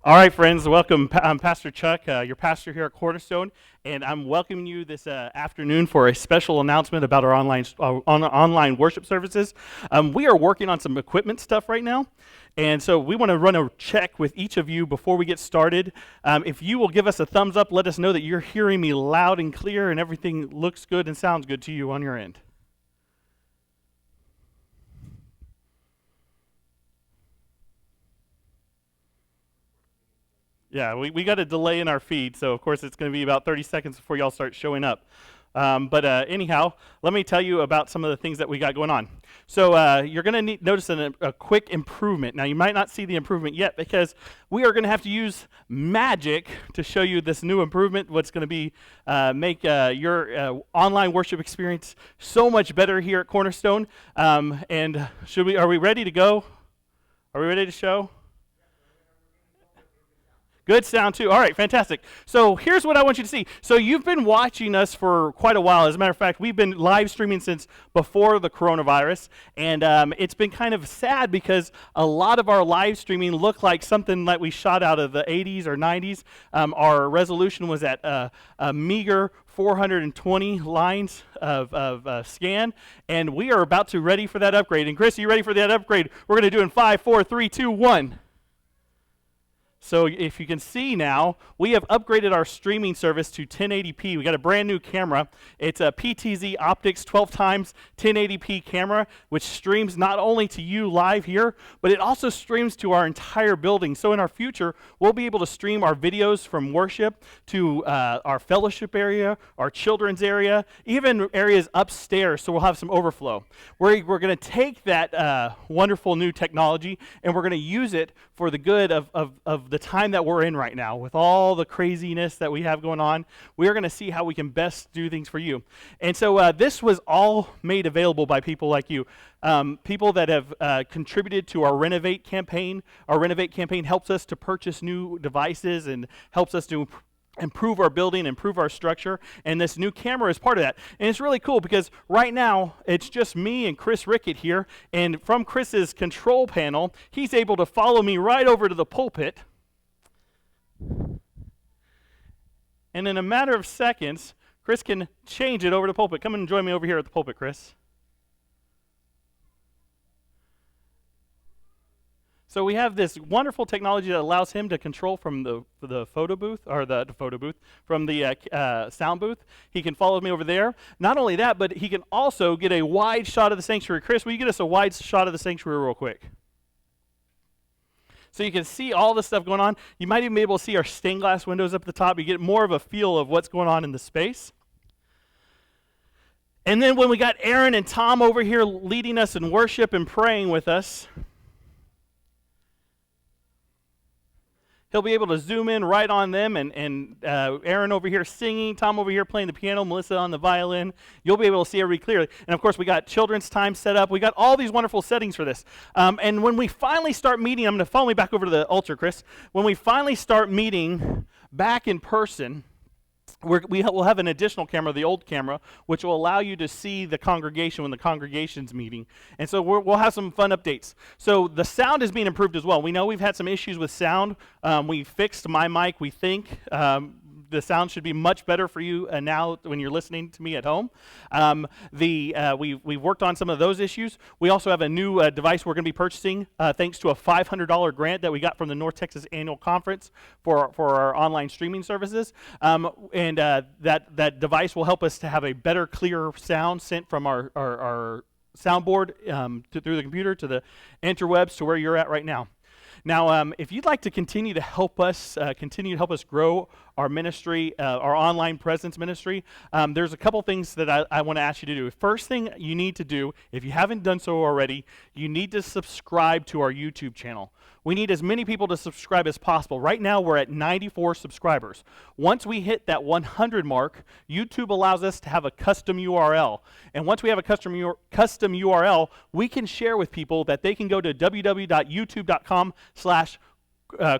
All right, friends, welcome. I'm Pastor Chuck, your pastor here at Cornerstone, and I'm welcoming you this afternoon for a special announcement about our online worship services. We are working on some equipment stuff right now, and so we want to run a check with each of you before we get started. If you will give us a thumbs up, let us know that you're hearing me loud and clear and everything looks good and sounds good to you on your end. Yeah, we got a delay in our feed, so of course it's going to be about 30 seconds before y'all start showing up. But anyhow, let me tell you about some of the things that we got going on. So you're going to notice a quick improvement. Now, you might not see the improvement yet because we are going to have to use magic to show you this new improvement, what's going to be make your online worship experience so much better here at Cornerstone. And are we ready to go? Are we ready to show? Good sound too. All right, fantastic. So here's what I want you to see. So you've been watching us for quite a while. As a matter of fact, we've been live streaming since before the coronavirus, and it's been kind of sad because a lot of our live streaming looked like something that we shot out of the 80s or 90s. Our resolution was at a meager 420 lines of scan, and we are about to ready for that upgrade. And Chris, are you ready for that upgrade? We're going to do in 5, 4, 3, 2, 1. So if you can see now, we have upgraded our streaming service to 1080p. We got a brand new camera. It's a PTZ Optics 12 times 1080p camera, which streams not only to you live here, but it also streams to our entire building. So in our future, we'll be able to stream our videos from worship to our fellowship area, our children's area, even areas upstairs, so we'll have some overflow. We're going to take that wonderful new technology, and we're going to use it for the good of the time that we're in right now. With all the craziness that we have going on, we are going to see how we can best do things for you. And so this was all made available by people like you. People that have contributed to our Renovate campaign. Our Renovate campaign helps us to purchase new devices and helps us to improve our building, improve our structure, and this new camera is part of that. And it's really cool because right now it's just me and Chris Rickett here, and from Chris's control panel, he's able to follow me right over to the pulpit. And in a matter of seconds, Chris can change it over to pulpit. Come and join me over here at the pulpit, Chris. So we have this wonderful technology that allows him to control from the photo booth, or the photo booth, from the sound booth. He can follow me over there. Not only that, but he can also get a wide shot of the sanctuary. Chris, will you get us a wide shot of the sanctuary real quick? So you can see all the stuff going on. You might even be able to see our stained glass windows up at the top. You get more of a feel of what's going on in the space. And then when we got Aaron and Tom over here leading us in worship and praying with us, he'll be able to zoom in right on them, and Aaron over here singing, Tom over here playing the piano, Melissa on the violin. You'll be able to see everybody clearly. And of course, we got children's time set up. We got all these wonderful settings for this. And when we finally start meeting, I'm going to follow me back over to the altar, Chris. When we finally start meeting back in person, we'll have an additional camera, the old camera, which will allow you to see the congregation when the congregation's meeting. And so we'll have some fun updates. So the sound is being improved as well. We know we've had some issues with sound. We fixed my mic, we think. The sound should be much better for you now when you're listening to me at home. We've worked on some of those issues. We also have a new device we're going to be purchasing thanks to a $500 grant that we got from the North Texas Annual Conference for our online streaming services. And that device will help us to have a better, clearer sound sent from our soundboard through the computer to the interwebs to where you're at right now. Now, if you'd like to continue to help us grow our ministry, our online presence ministry, there's a couple things that I want to ask you to do. First thing you need to do, if you haven't done so already, you need to subscribe to our YouTube channel. We need as many people to subscribe as possible. Right now, we're at 94 subscribers. Once we hit that 100 mark, YouTube allows us to have a custom URL. And once we have a custom URL, we can share with people that they can go to www.youtube.com/Cornerstone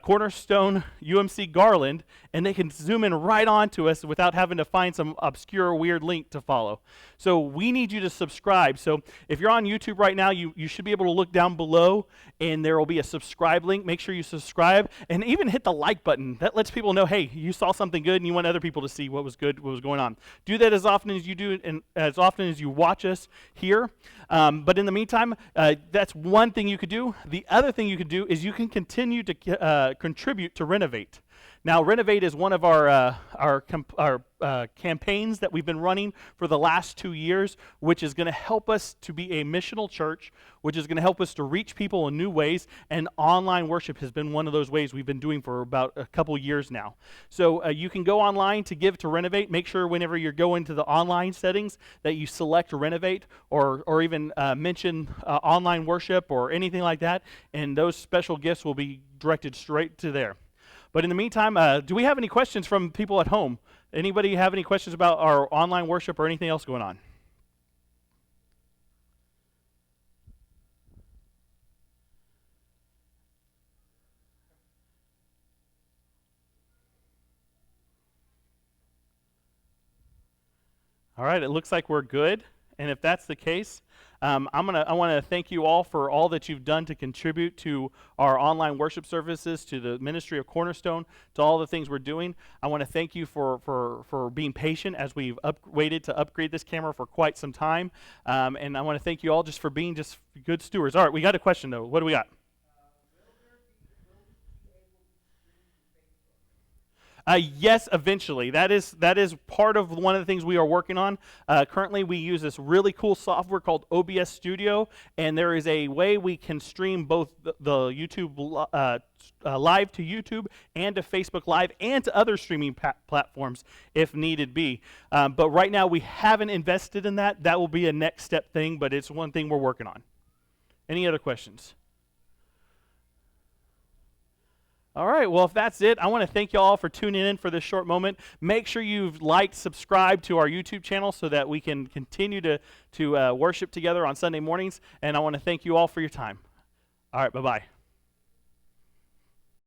Cornerstone UMC Garland, and they can zoom in right onto us without having to find some obscure weird link to follow. So we need you to subscribe. So if you're on YouTube right now, you should be able to look down below, and there will be a subscribe link. Make sure you subscribe, and even hit the like button. That lets people know, hey, you saw something good, and you want other people to see what was good, what was going on. Do that as often as you do it, and as often as you watch us here. But in the meantime, that's one thing you could do. The other thing you could do is you can continue to contribute to Renovate. Now, Renovate is one of our campaigns that we've been running for the last 2 years, which is going to help us to be a missional church, which is going to help us to reach people in new ways, and online worship has been one of those ways we've been doing for about a couple years now. So you can go online to give to Renovate. Make sure whenever you're going to the online settings that you select Renovate, or even mention online worship or anything like that, and those special gifts will be directed straight to there. But in the meantime, do we have any questions from people at home? Anybody have any questions about our online worship or anything else going on? All right, it looks like we're good. And if that's the case, I want to thank you all for all that you've done to contribute to our online worship services, to the ministry of Cornerstone, to all the things we're doing. I want to thank you for being patient as we've waited to upgrade this camera for quite some time. And I want to thank you all just for being just good stewards. All right, we got a question, though. What do we got? Yes, eventually. That is part of one of the things we are working on. Currently, we use this really cool software called OBS Studio, and there is a way we can stream both the YouTube live to YouTube and to Facebook Live and to other streaming platforms if needed be. But right now, we haven't invested in that. That will be a next step thing, but it's one thing we're working on. Any other questions? All right, well, if that's it, I want to thank you all for tuning in for this short moment. Make sure you've liked, subscribed to our YouTube channel so that we can continue to worship together on Sunday mornings. And I want to thank you all for your time. All right, bye-bye.